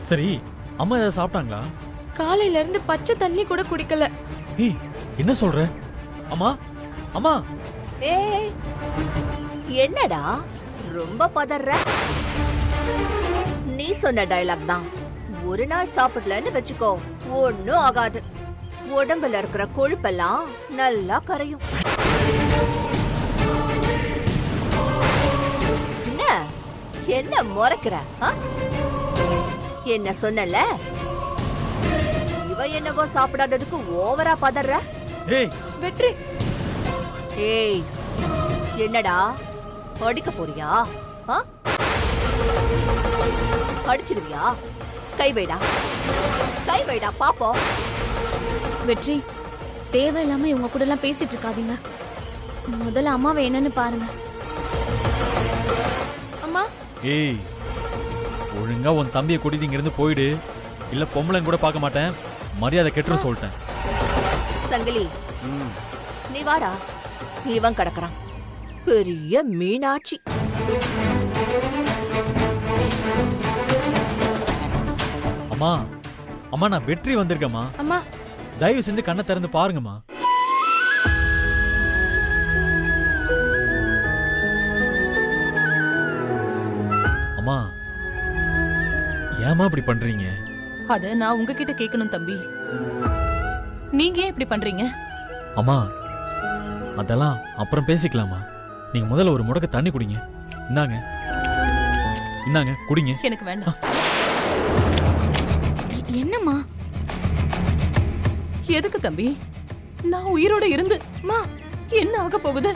சரி, அம்மா ஏதாவது சாப்பிட்டாங்களா? காலையில இருந்து பச்சை தண்ணி கூட குடிக்கல. ஏய், என்ன சொல்ற? அம்மா, அம்மா. ஏய், என்னடா ரொம்ப பதற? நீ சொன்ன டயலாக் தான். ஒரு நாள் சாப்பிடலன்னு வச்சுக்கோ, ஒண்ணும் ஆகாது. உடம்புல இருக்கிற கொழுப்பெல்லாம் நல்லா கரையும். என்ன முறைக்கிற? என்ன சொன்னல? இவ என்னவோ சாப்பிடாததுக்கு ஓவரா பதற. ஏய் வெற்றி. ஏய், என்னடா அடிக்க போறியா? அடிச்சிருவியா? கை வைடா, கை வைடா பாப்போம். வெற்றி, தேவையில்லாம இவங்க கூட எல்லாம் பேசிட்டு இருக்காதீங்க. முதல்ல அம்மாவை என்னன்னு பாருங்க. அம்மா. ஏய், ஒழுங்கா உன் தம்பியை கூட்டிட்டு இங்க இருந்து போயிடு. இல்ல பொம்பளைன்னு கூட பார்க்க மாட்டேன். மரியாதை கெட்டுரும் சொல்லிட்டேன். சங்கிலி, நீ வாடா. இவன் கிடக்குறான் பெரிய மீனாட்சி. அம்மா, அம்மா நான் வெற்றி வந்திருக்கேம்மா. அம்மா, தயவு செஞ்சு கண்ணை திறந்து பாருங்கம்மா. அம்மா, ஏமா இப்படி பண்றீங்க? அத நான் உங்ககிட்ட கேட்கணும் தம்பி. நீங்க ஏன் இப்படி பண்றீங்க? அம்மா, அதெல்லாம் அப்புறம் பேசிக்கலாமா. நீங்க முதல்ல ஒரு முடக்க தண்ணி குடிங்க. இந்தாங்க, இந்தாங்க குடிங்க. எனக்கு வேண்டாம். என்னம்மா? எதுக்கு தம்பி? நான் உயிரோட இருந்து அம்மா என்ன ஆக போகுது?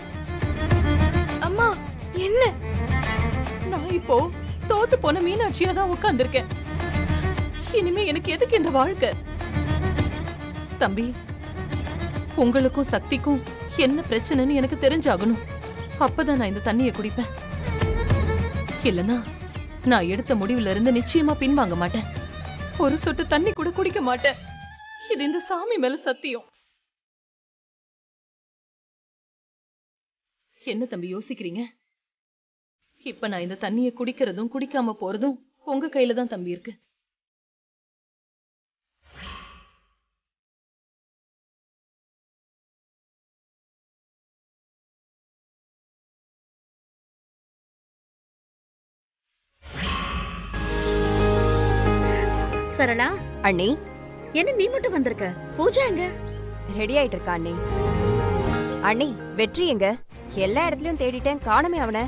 அம்மா என்ன? நான் இப்போ தோத்து போன மீனாட்சியா தான் உட்கார்ந்திருக்கேன். இனிமே எனக்கு எதுக்கு இந்த வாழ்க்கை? தம்பி, உங்களுக்கும் சக்திக்கும் என்ன பிரச்சனைன்னு எனக்கு தெரிஞ்சாகணும். அப்பதான் நான் இந்த தண்ணியை குடிப்பேன். இல்லனா நான் எடுத்த முடிவுல இருந்து நிச்சயமா பின்வாங்க மாட்டேன். ஒரு சொட்டு தண்ணி கூட குடிக்க மாட்டேன். இது இந்த சாமி மேல சத்தியம். என்ன தம்பி யோசிக்கிறீங்க? இப்ப நான் இந்த தண்ணியை குடிக்கிறதும் குடிக்காம போறதும் உங்க கையில தான் தம்பி இருக்கு. சரளா. அண்ணி, என்ன நீ மட்டும் வந்திருக்க? பூஜா எங்க? ரெடி ஆயிட்டு இருக்கா அண்ணி. அண்ணி, வெற்றி எங்க? எல்லா இடத்துலயும் தேடிட்டேன், காணுமே அவனை.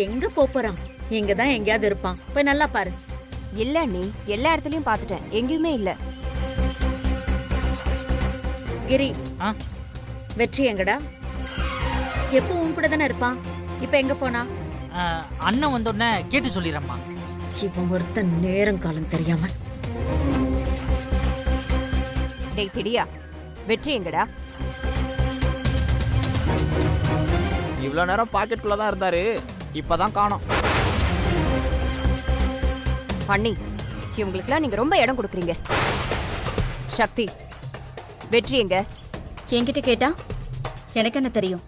எங்க போறான்? இங்கதான் எங்கேயாவது இருப்பான். போய் நல்லா பாரு. இல்ல அண்ணி, எல்லா இடத்துலயும் பாத்துட்டேன், எங்கேயுமே இல்ல. கிரி, வெற்றி எங்கடா? எப்போ உன் கூட தானே இருப்பான். இப்ப எங்க போனா? அண்ணன் வந்தோடனே கேட்டு சொல்லிடுறேம்மா. இவன் ஒருத்த நேரம் காலம் தெரியாம. டேய் திடியா, வெற்றி எங்கடா? இவ்வளவு நேரம் பாக்கெட்டுக்குள்ள தான் இருந்தாரு, இப்பதான் காணோம். அண்ணி, இவங்களுக்குலாம் நீங்க ரொம்ப இடம் கொடுக்குறீங்க. சக்தி, வெற்றி எங்க? என்கிட்ட கேட்டா எனக்கு என்ன தெரியும்?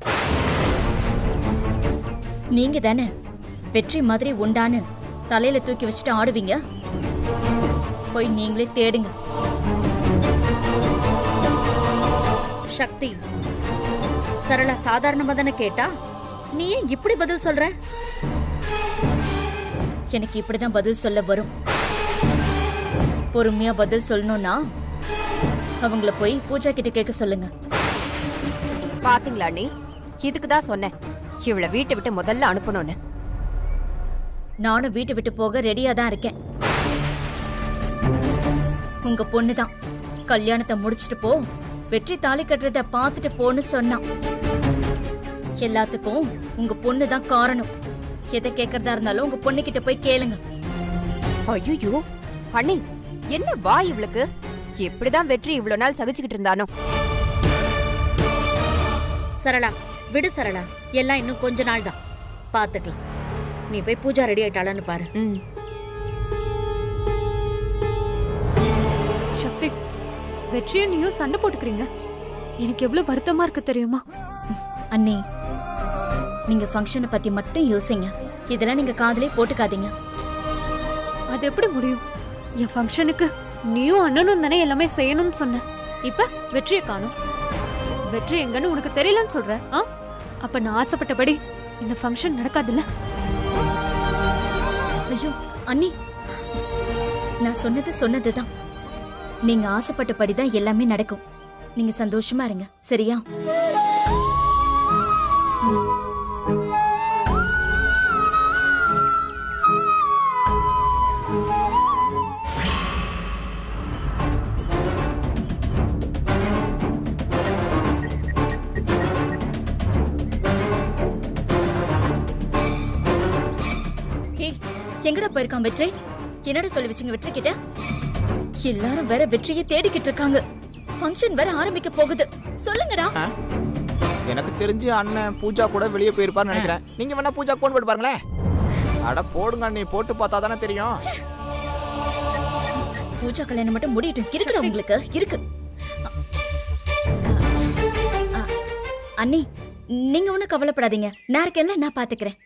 நீங்க தானே வெற்றி மாதிரி உண்டான்னு தலையில தூக்கி வச்சுட்டு ஆடுவீங்க. போய் நீங்களே தேடுங்க. சக்தி, சரளா சாதாரணமா தானே கேட்டா, நீ ஏன் இப்படி பதில் சொல்ற? எனக்கு இப்படிதான் பதில் சொல்ல வரும். பொறுமையா பதில் சொல்லணும்னா அவங்கள போய் பூஜா கிட்ட கேட்க சொல்லுங்க. பாத்தீங்களா அண்ணி, இதுக்குதான் சொன்னேன் இவளை வீட்டை விட்டு முதல்ல அனுப்பணும்னு. நானும் வீட்டை விட்டு போக ரெடியா தான் இருக்கேன். உங்க பொண்ணுதான் கல்யாணத்தை முடிச்சிட்டு போ, வெற்றி தாலி கட்டுறத பாத்துட்டு போன்னு சொன்னான். எல்லாத்துக்கும் உங்க பொண்ணுதான் காரணம். எதை கேட்கறதா இருந்தாலும் உங்க பொண்ணு கிட்ட போய் கேளுங்க. ஐயோ அண்ணி, என்ன வாய் இவளுக்கு? எப்படிதான் வெற்றி இவ்வளவு நாள் சகிச்சுக்கிட்டு இருந்தானோ. சரளா விடு சரளா, எல்லாம் இன்னும் கொஞ்ச நாள் தான், பாத்துக்கலாம். நீ போய் பூஜா ரெடி ஆயிட்டாளான்னு பாரு. சக்தி, வெற்றியும் நீயும் சண்டை போட்டுக்கிறீங்க. எனக்கு எவ்வளவு வருத்தமா இருக்கு தெரியுமா? அண்ணி, நீங்க ஃபங்க்ஷனை பத்தி மட்டும் யோசிங்க. இதெல்லாம் நீங்க காதலே போட்டுக்காதீங்க. அது எப்படி முடியும்? என் ஃபங்க்ஷனுக்கு நீயும் அண்ணனும் தானே எல்லாமே செய்யணும்னு சொன்ன. இப்ப வெற்றியை காணும். வெற்றி எங்கன்னு உனக்கு தெரியலன்னு சொல்ற? அப்ப நான் ஆசைப்பட்டபடி இந்த ஃபங்க்ஷன் நடக்காதுல்ல? ஐயோ அண்ணி, நான் சொன்னதுதான். நீங்க ஆசைப்பட்டபடிதான் எல்லாமே நடக்கும். நீங்க சந்தோஷமா இருங்க, சரியா? எங்கடா போயிருக்கான் வெற்றி? என்னடா சொல்லி வச்சுங்க வெற்றி கிட்ட? எல்லாரும் வேற வெற்றியை தேடிக்கிட்டு இருக்காங்க. ஃபங்க்ஷன் வேற ஆரம்பிக்க போகுது. சொல்லுங்கடா. எனக்கு தெரிஞ்சு அண்ணன் பூஜா கூட வெளியே போயிருப்பான்னு நினைக்கிறேன். நீங்க வேணா பூஜா போன் போட்டு பாருங்களேன். அட போடுங்க, நீ போட்டு பார்த்தா தானே தெரியும். பூஜா கல்யாணம் மட்டும் முடியட்டும். இருக்குடா உங்களுக்கு இருக்கு. அண்ணி, நீங்க ஒன்னும் கவலைப்படாதீங்க. நான் இருக்கேன்ல, நான் பாத்துக்கிறேன்.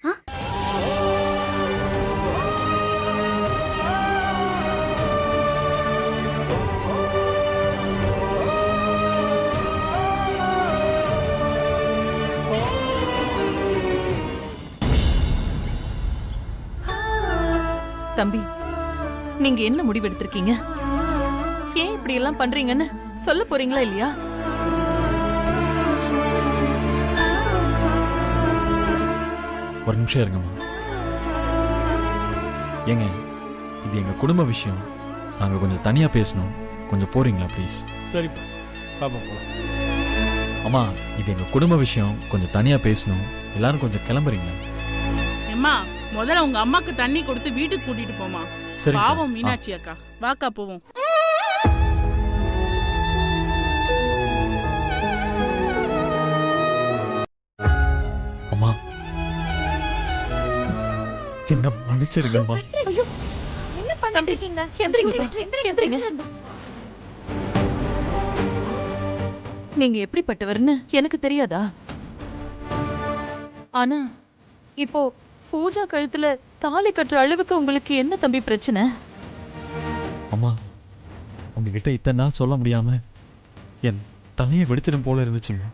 தம்பி, நீங்க என்ன முடிவெடுத்திருக்கீங்க? ஏன் இப்படி எல்லாம் பண்றீங்கன்னு சொல்ல போறீங்களா இல்லையா? ஒரு நிமிஷம் இருங்கம்மா. ஏங்க, இது எங்க குடும்ப விஷயம். நாங்க கொஞ்சம் தனியா பேசணும். கொஞ்சம் போறீங்களா ப்ளீஸ்? சரி பாப்பா போலாம். அம்மா, இது எங்க குடும்ப விஷயம். கொஞ்சம் தனியா பேசணும். எல்லாரும் கொஞ்சம் கிளம்புறீங்களா? அம்மா, முதல்ல உங்க அம்மாக்கு தண்ணி கொடுத்து வீட்டுக்கு கூட்டிட்டு போமா. சரி. பாவம் மீனாட்சி அக்கா. வாக்கா போவோம். அம்மா, என்ன மன்னிச்சிருங்கம்மா. என்ன பண்ணிட்டு இருக்கீங்க? எந்திரிங்க. நீங்க எப்படிப்பட்டவர்னு எனக்கு தெரியாதா? ஆனா இப்போ பூஜா கழுத்துல தாலி கட்டுற அளவுக்கு உங்களுக்கு என்ன தம்பி பிரச்சனை? அம்மா, உங்ககிட்ட இத்தனை நாள் சொல்ல முடியாம என் தலையை வெடிச்சிடும் போல இருந்துச்சுங்க.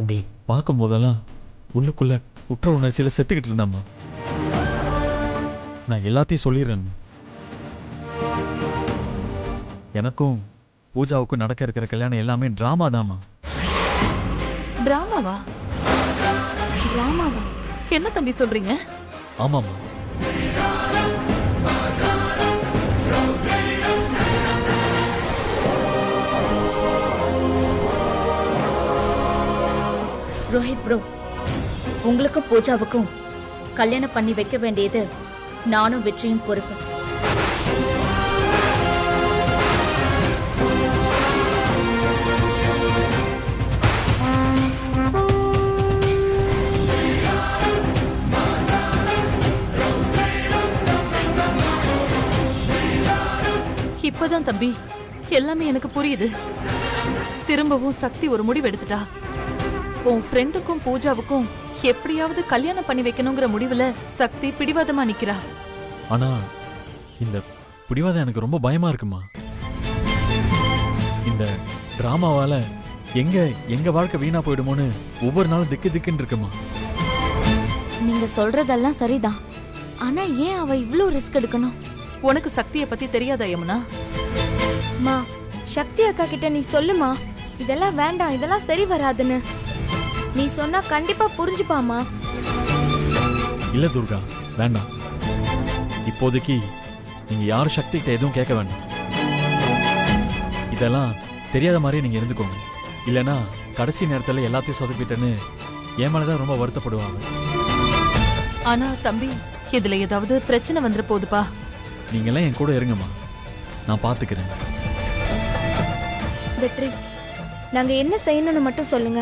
உங்களை பார்க்கும் போதெல்லாம் உள்ளுக்குள்ள குற்ற உணர்ச்சியில செத்துக்கிட்டு இருந்தாம்மா. நான் எல்லாத்தையும் சொல்லிடுறேன். எனக்கும் பூஜாவுக்கும் நடக்க இருக்கிற கல்யாணம் எல்லாமே டிராமா தாம்மா. டிராமாவா? என்ன தம்பி சொல்றீங்க? ஆமாம்மா. ரோஹித் ப்ரோ, உங்களுக்கும் பூஜாவுக்கும் கல்யாணம் பண்ணி வைக்க வேண்டியது நானும் வெற்றியும் பொறுப்பு. இப்பதான் தம்பி எல்லாமே எனக்கு புரியுது. திரும்பவும் சக்தி ஒரு முடிவு எடுத்துட்டா. உன் ஃப்ரெண்டுக்கும் பூஜாவுக்கும் எப்படியாவது கல்யாணம் பண்ணி வைக்கணுங்கிற முடிவுல சக்தி பிடிவாதமா நிக்கிறா. ஆனா இந்த பிடிவாதம் எனக்கு ரொம்ப பயமா இருக்குமா. இந்த டிராமாவால எங்க வாழ்க்கை வீணா போயிடுமோன்னு ஒவ்வொரு நாளும் திக்குன்னு இருக்குமா. நீங்க சொல்றதெல்லாம் சரிதான். ஆனா ஏன் அவ இவ்ளோ ரிஸ்க் எடுக்கணும்? உனக்கு சக்தியை பத்தி தெரியாதா யமுனா? மா, சக்தி அக்கா கிட்ட நீ சொல்லுமா, இதெல்லாம் வேண்டாம், இதெல்லாம் சரி வராதுன்னு. நீ சொன்னா கண்டிப்பா புரிஞ்சுப்பாமா. இல்ல துர்கா, வேண்டாம். இப்போதைக்கு நீங்க யாரும் சக்தி கிட்ட எதுவும் கேட்க வேண்டாம். இதெல்லாம் தெரியாத மாதிரியே நீங்க இருந்துக்கோங்க. இல்லைன்னா கடைசி நேரத்துல எல்லாத்தையும் சொதப்பிட்டேன்னு என் மேலதான் ரொம்ப வருத்தப்படுவாங்க. ஆனா தம்பி, இதுல ஏதாவது பிரச்சனை வந்துட போகுதுப்பா. நீங்கெல்லாம் என் கூட இருங்கம்மா, நான் பாத்துக்கிறேன். வெற்றி, நாங்க என்ன செய்யணும்னு மட்டும் சொல்லுங்க.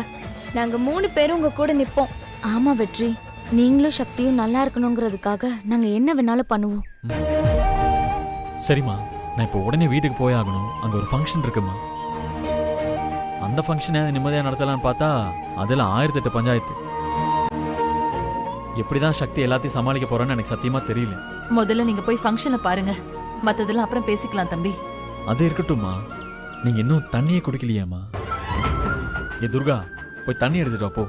நாங்க 3 பேரும் உங்க கூட நிப்போம். ஆமா வெற்றி, நீங்களும் சக்தியும் நல்லா இருக்கணுங்கிறதுக்காக நாங்க என்ன வேணாலும் பண்ணுவோம். சரிம்மா, நான் இப்போ உடனே வீட்டுக்கு போய் ஆகணும். அங்க ஒரு ஃபங்க்ஷன் இருக்குமா. அந்த ஃபங்க்ஷனை நிம்மதியா நடத்தலாம்னு பார்த்தா அதுல 1008 பஞ்சாயத்து. எப்படிதான் சக்தி எல்லாத்தையும் சமாளிக்க போறான்னு எனக்கு சத்தியமா தெரியல. முதல்ல நீங்க போய் ஃபங்க்ஷனை பாருங்க, மத்ததெல்லாம் அப்புறம் பேசிக்கலாம் தம்பி. அது இருக்கட்டும்மா, நீங்க இன்னும் தண்ணியே குடிக்கலையாமா? ஏ துர்கா, போய் தண்ணி எடுத்துட்டு வா போ.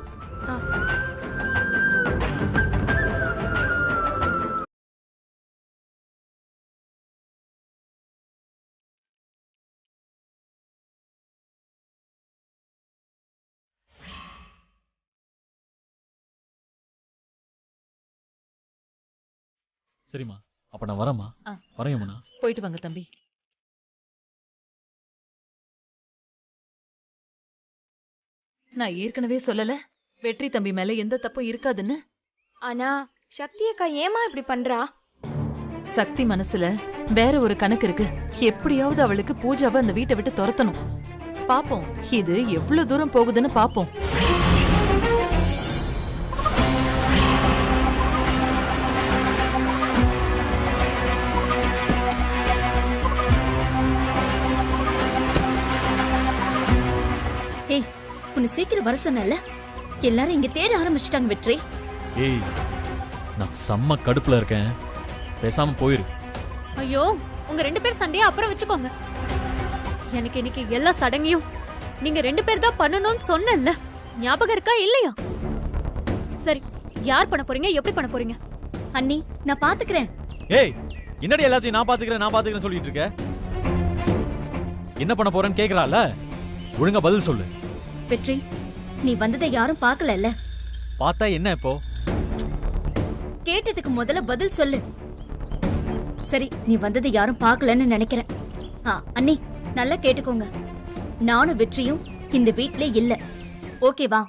சரிம்மா, அப்ப நான் வரேம்மா. வரேம்மா. போயிட்டு வாங்க தம்பி. நான் ஏற்கனவே சொல்லல வெற்றி தம்பி மேல எந்த தப்பும் இருக்காதுன்னு. ஆனா சக்தி அக்கா ஏமா இப்படி பண்றா? சக்தி மனசுல வேற ஒரு கணக்கு இருக்கு. எப்படியாவது அவளுக்கு பூஜாவை அந்த வீட்டை விட்டு துரத்தணும். பாப்போம் இது எவ்வளவு தூரம் போகுதுன்னு பாப்போம். ஏய், உன்னை சீக்கிரம் வர சொன்னல, எல்லாரும் இங்க தேட ஆரம்பிச்சிட்டாங்க வெற்றி. ஏய், நான் செம்ம கடுப்புல இருக்கேன், பேசாம போயிரு. ஐயோ, உங்க 2 பேர் சண்டையை அப்புறம் வச்சுக்கோங்க. எனக்கு இன்னைக்கு எல்லா சடங்கையும் நீங்க 2 பேர் தான் பண்ணணும்னு சொன்னேன்ல, ஞாபகம் இருக்கா இல்லையா? சரி, யார் பண்ண போறீங்க, எப்படி பண்ண போறீங்க? அண்ணி, நான் பாத்துக்கிறேன். ஏய், என்னடி எல்லாத்தையும் நான் பாத்துக்கிறேன் சொல்லிட்டு இருக்க? என்ன பண்ண போறேன்னு கேக்குறால, ஒழுங்கா பதில் சொல்லு. வெற்றி, நீ வந்ததை யாரும் பார்க்கலல்ல? பார்த்தா என்ன இப்போ? கேட்டதுக்கு முதல்ல பதில் சொல்லு. சரி, நீ வந்ததை யாரும் பார்க்கலன்னு நினைக்கிறேன். அண்ணி, நல்லா கேட்டுக்கோங்க. நானும் வெற்றியும் இந்த வீட்ல இல்ல, ஓகேவா?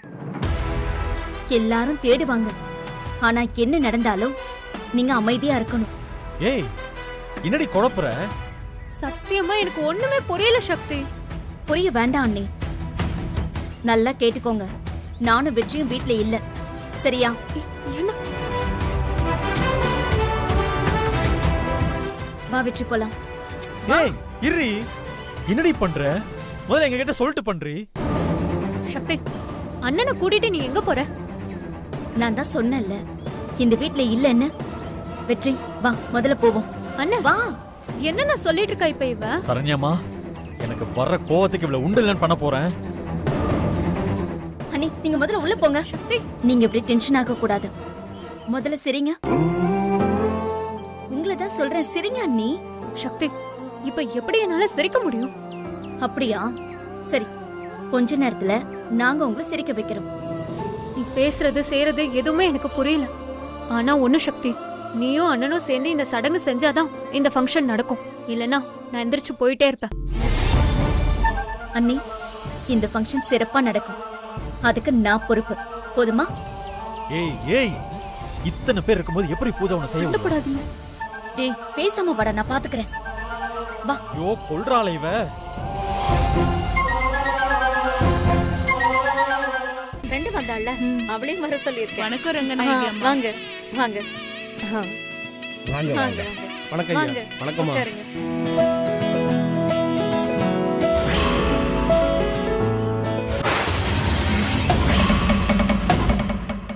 எல்லாரும் தேடுவாங்க, ஆனா என்ன நடந்தாலும் நீங்க அமைதியா இருக்கணும். ஏய், என்னடி குழப்புற? சத்தியமா எனக்கு ஒண்ணுமே புரியல சக்தி. புரிய வேண்டாம் அண்ணி, நல்லா கேட்டுக்கோங்க. நானும் வெற்றியும் வீட்ல இல்ல, சரியா? என்ன? வா வெற்றி, போலாம். ஏய், இரு, என்னடி பண்ற? முதல்ல எங்க கிட்ட சொல்லிட்டு பண்றீ. சக்தி, அண்ணனை கூட்டிட்டு நீ எங்க போற? நான் தான் சொன்னேன்ல, இந்த வீட்ல இல்லன்னு. வெற்றி, வா, முதல்ல போவோம். அண்ணா வா. என்ன சொல்லிட்டு இருக்கா இப்ப இவ? சரண்யாமா, எனக்கு வர்ற கோவத்துக்கு இவ்வளவு உண்டலன்னு பண்ண போறேன். அண்ணி, நீங்க முதல்ல உள்ள போங்க. சக்தி, நீங்க இப்படி டென்ஷன் ஆக கூடாது. முதல்ல சிரிங்க. உங்களை தான் சொல்றேன், சிரிங்க அண்ணி. சக்தி, இப்ப எப்படி என்னால சிரிக்க முடியும்? அப்படியா? சரி, கொஞ்ச நேரத்துல நாங்க உங்களை சிரிக்க வைக்கிறோம். நீ பேசுறது செய்யறது எதுவுமே எனக்கு புரியல. ஆனா ஒண்ணு சக்தி, நீயும் அண்ணனும் சேர்ந்து இந்த சடங்கு செஞ்சாதான் இந்த ஃபங்க்ஷன் நடக்கும். இல்லனா நான் எந்திரிச்சு போயிட்டே இருப்பேன். அண்ணி, இந்த ஃபங்க்ஷன் சிறப்பா நடக்கும், அதுக்கு நான் பொறுப்பு. போதுமா? ஏய் ஏய், இத்தனை பேர் இருக்கும்போது எப்படி பூஜை உன்னை செய்ய கூடாதுங்க? டேய், பேசாம வாடா, நான் பாத்துக்கிறேன். வா. ஐயோ, கொல்றாளே இவ. ஃப்ரெண்ட் வந்தாள்ல, அவளையும் வர சொல்லியிருக்கேன். வணக்கம் ரங்கநாயகி அம்மா. வாங்க வாங்க. வாங்க வாங்க. வணக்கம் ஐயா. வணக்கம்மா.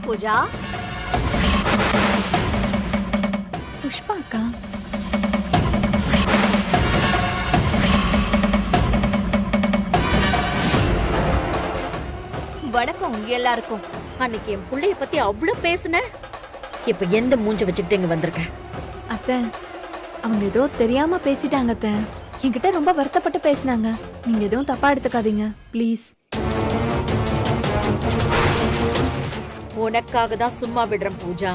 பூஜா, புஷ்பா அக்கா, வணக்கம் எல்லாருக்கும். அன்னைக்கு என் புள்ளைய பத்தி அவ்வளவு பேசுன, இப்ப எந்த மூஞ்ச வச்சுக்கிட்டு இங்க வந்திருக்க? அத்தை, அவங்க ஏதோ தெரியாம பேசிட்டாங்க அத்தை. என்கிட்ட ரொம்ப வருத்தப்பட்டு பேசினாங்க. நீங்க எதுவும் தப்பா எடுத்துக்காதீங்க ப்ளீஸ். உனக்காக தான் சும்மா விடுறேன் பூஜா.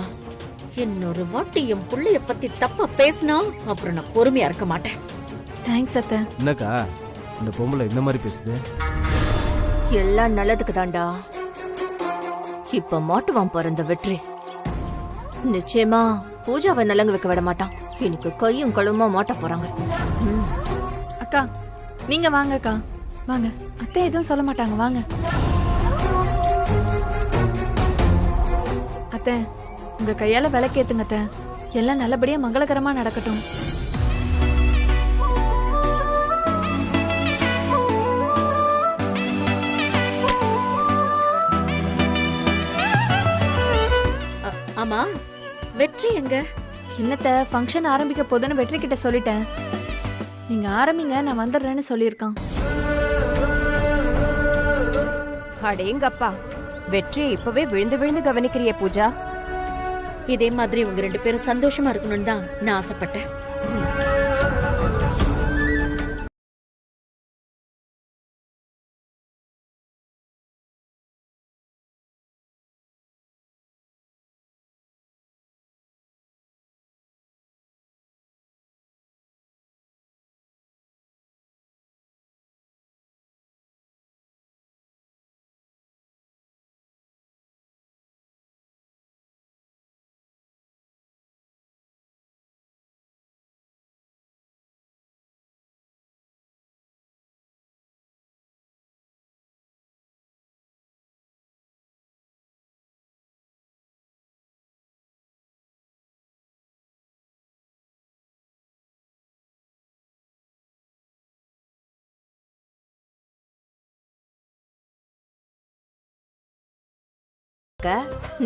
இன்னொரு வாட்டி என் புள்ளைய பத்தி தப்பா பேசினா அப்புறம் நான் பொறுமையா இருக்க மாட்டேன். தேங்க்ஸ் அத்தை. என்னக்கா இந்த பொம்பளை இந்த மாதிரி பேசுது? எல்லாம் நல்லதுக்கு தாண்டா. இப்ப மாட்டுவான் பாரு இந்த வெற்றி. நிச்சயமா பூஜாவை நலங்கு வைக்க விட மாட்டான். எனக்கு கையும் களுமா மாட்ட போறாங்க. அக்கா, நீங்க வாங்க அக்கா, வாங்க. அத்தை எதுவும் சொல்ல மாட்டாங்க, வாங்க. அத்தை, உங்க கையால விளக்கேத்துங்க அத்தை. எல்லாம் நல்லபடியா மங்களகரமா நடக்கட்டும். ஆமா வெற்றி எங்க? என்னத்த ஃபங்க்ஷன் ஆரம்பிக்க போதுன்னு வெற்றி கிட்ட சொல்லிட்டேன். நீங்க ஆரம்பிங்க, நான் வந்துடுறேன்னு சொல்லியிருக்கான். அடேங்கப்பா, வெற்றியை இப்பவே விழுந்து விழுந்து கவனிக்கிறிய பூஜா. இதே மாதிரி உங்க 2 பேரும் சந்தோஷமா இருக்கணும்னு தான் நான் ஆசைப்பட்டேன்.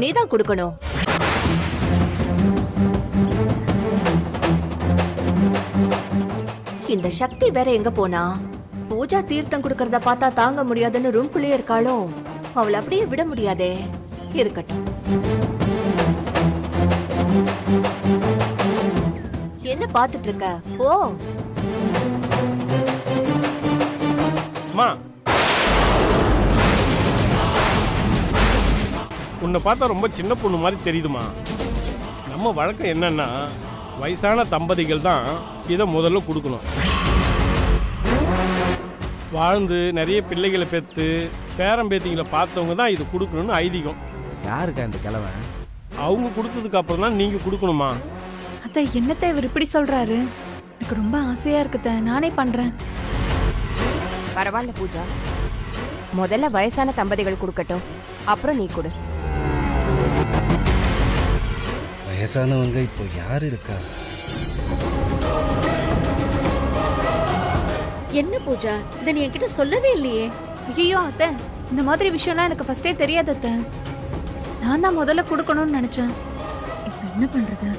நீதான் கொடுக்கணும். இந்த சக்தி வேற எங்க போனா? பூஜா தீர்த்தம் கொடுக்கறத பார்த்தா தாங்க முடியாதுன்னு ரூம்குள்ளேயே இருக்காளோ? அவளை அப்படியே விட முடியாதே. இருக்கட்டும். என்ன பாத்துட்டு இருக்க? போ. உன்னை பார்த்தா ரொம்ப சின்ன பொண்ணு மாதிரி தெரியுதுமா. நம்ம வழக்கம் என்னன்னா வயசான தம்பதிகள் தான் இதை முதல்ல கொடுக்கணும். வாழ்ந்து நிறைய பிள்ளைகளை பெற்று பேரம்பேத்திகளை பார்த்தவங்க தான் இது கொடுக்கணும்னு ஐதீகம். யாருக்கா இந்த கிழமை? அவங்க கொடுத்ததுக்கு அப்புறம் தான் நீங்க கொடுக்கணுமா. அத்தை என்னத்த இவர் இப்படி சொல்றாரு? எனக்கு ரொம்ப ஆசையா இருக்குத்த, நானே பண்றேன். பரவாயில்ல பூஜா, முதல்ல வயசான தம்பதிகள் கொடுக்கட்டும், அப்புறம் நீ கொடு. வயசானவங்க இப்போ யார் இருக்கா? என்ன பூஜா, இதை நீ என்கிட்ட சொல்லவே இல்லையே. ஐயோ அத்தை, இந்த மாதிரி விஷயம்லாம் எனக்கு ஃபர்ஸ்டே தெரியாது அத்தை. நான் தான் முதல்ல கொடுக்கணும்னு நினைச்சேன். இப்போ என்ன பண்றது?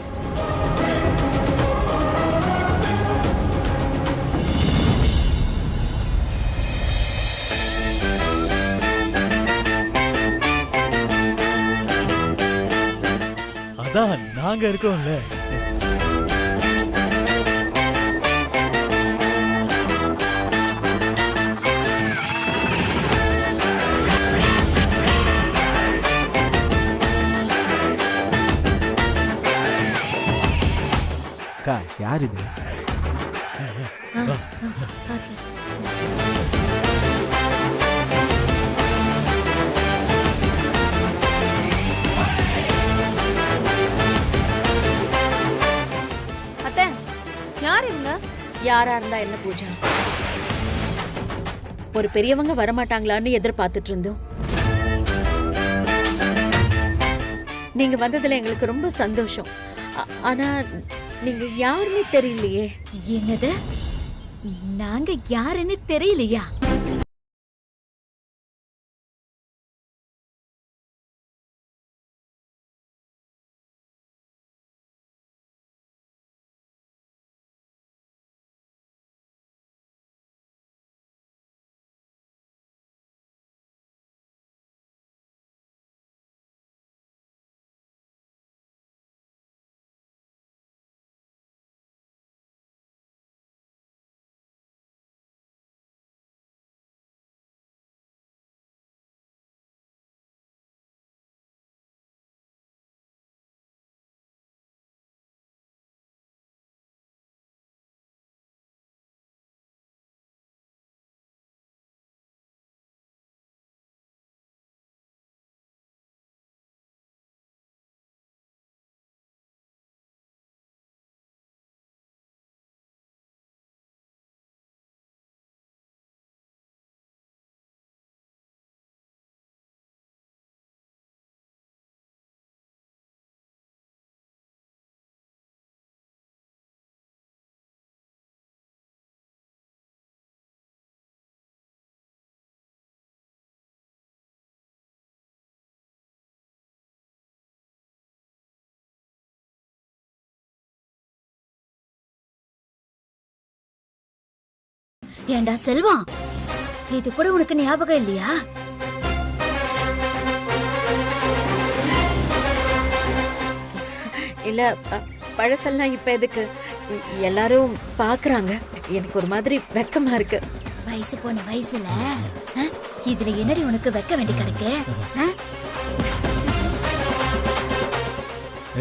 அதான் நாங்க இருக்கோம்ல. அக்கா, யார் இது? அத்தை, யார் இவங்க? யாரா இருந்தா என்ன பூஜா, ஒரு பெரியவங்க வரமாட்டாங்களான்னு எதிர்பார்த்துட்டு இருந்தோம். நீங்க வந்ததுல எங்களுக்கு ரொம்ப சந்தோஷம். ஆனா நீங்க யாருன்னு தெரியலையே. என்னது? நாங்க யாருன்னு தெரியலையா? ஏண்டா செல்வம், இது கூட உனக்கு ஞாபகம் இல்லையா? இல்ல பழசெல்லாம் இப்ப எதுக்கு? எல்லாரும் பாக்குறாங்க. எனக்கு ஒரு மாதிரி வெக்கமா இருக்கு. வயசு போன வயசுல இதுல என்னடி உனக்கு வெக்க வேண்டி கிடக்கு?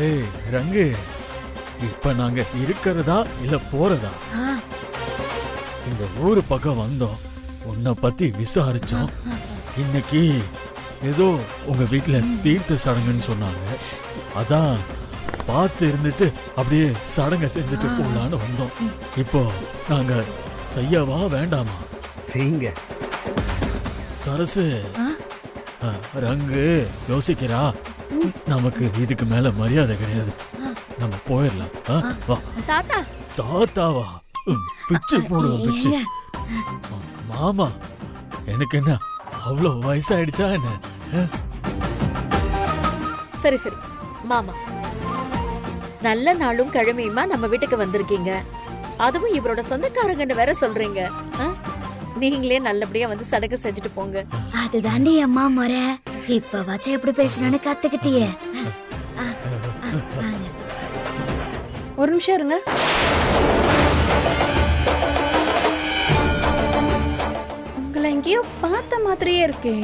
ஏய் ரங்கு, இப்ப நாங்க இருக்கிறதா இல்ல போறதா? இந்த ஊரு பக்கம் வந்தோம், உன்னை பத்தி விசாரிச்சோம். இன்னைக்கு ஏதோ உங்க வீட்டுல தீர்த்த சடங்குன்னு சொன்னாங்க. அதான் பார்த்து இருந்துட்டு அப்படியே சடங்கை செஞ்சுட்டு போலான்னு வந்தோம். இப்போ நாங்க செய்யவா வேண்டாமா? செய்யுங்க. சரசு, ரங்கு யோசிக்கிறா. நமக்கு இதுக்கு மேல மரியாதை கிடையாது, நம்ம போயிடலாம். வா. தாத்தா. தாத்தாவா? பிச்சு போடுவோம் பிச்சு. மாமா, எனக்கு என்ன அவ்வளோ வயசாயிடுச்சா என்ன? சரி சரி மாமா, நல்ல நாளும் கிழமையுமா நம்ம வீட்டுக்கு வந்திருக்கீங்க. அதுவும் இவரோட சொந்தக்காரங்கன்னு வேற சொல்றீங்க. நீங்களே நல்லபடியா வந்து சடங்கு செஞ்சுட்டு போங்க. அதுதாண்டி அம்மா முறை. இப்ப வச்சு எப்படி பேசணும்னு கத்துக்கிட்டியே. ஒரு நிமிஷம் இருங்க. உங்களை எங்கேயோ பார்த்த மாதிரியே இருக்கே.